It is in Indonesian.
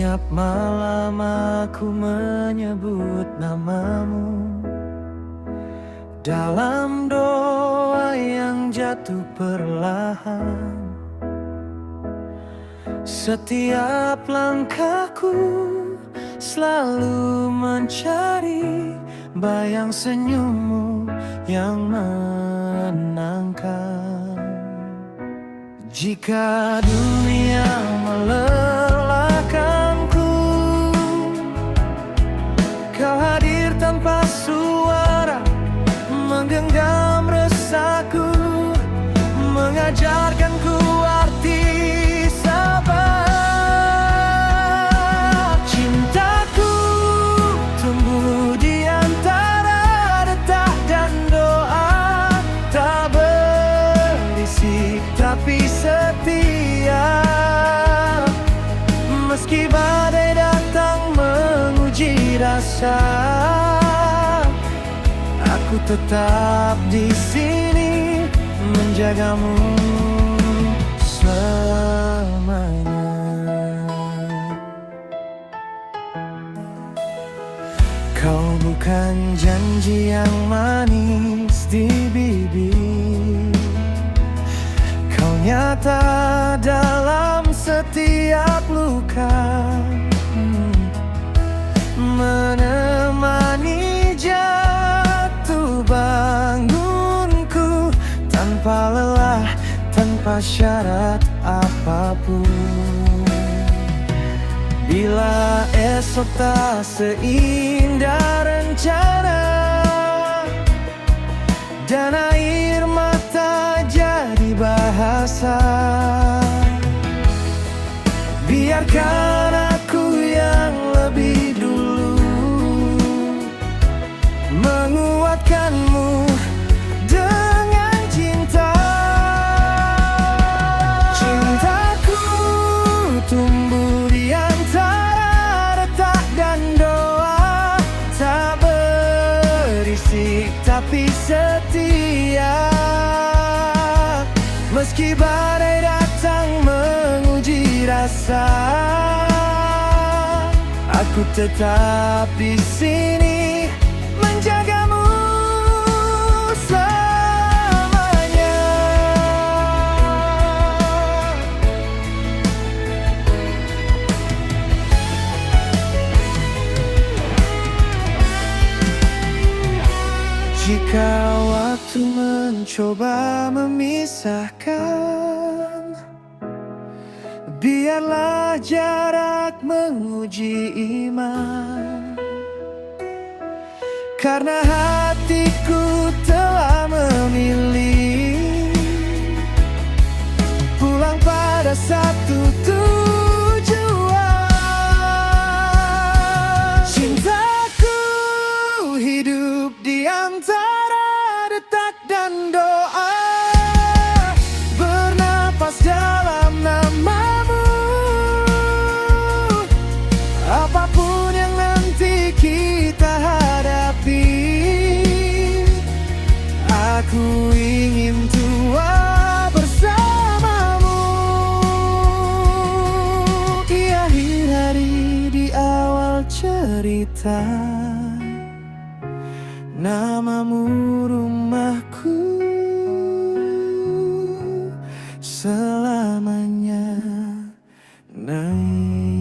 Setiap malam aku menyebut namamu dalam doa yang jatuh perlahan. Setiap langkahku selalu mencari bayang senyummu yang menenangkan. Jika dunia melelahkanku, kau hadir tanpa suara, menggenggam resahku, mengajarkanku arti sabar. Cintaku tumbuh di antara detak dan doa, tak berisik tapi setia. Meski badai datang menguji rasa, aku tetap di sini menjagamu selamanya. Kau bukan janji yang manis di bibir, kau nyata dalam setiap luka, menemani jatuh bangunku tanpa lelah, tanpa syarat apapun. Bila esok tak seindah rencana dan air mata jadi bahasa, biarkan aku yang lebih dulu menguatkanmu dengan cinta. Cintaku tumbuh di antara retak dan doa, tak berisik tapi setia. Meski badai datang menguji rasa, aku tetap di sini menjagamu selamanya. Jika waktu mencoba memisahkan, biarlah jarak menguji iman, karena hatiku telah memilih pulang pada satu tujuan. Cintaku hidup di antara detak dan doa, bernapas dalam namamu. Apapun yang nanti kita hadapi, aku ingin tua bersamamu. Di akhir hari, di awal cerita, namamu rumahku selamanya. Nah.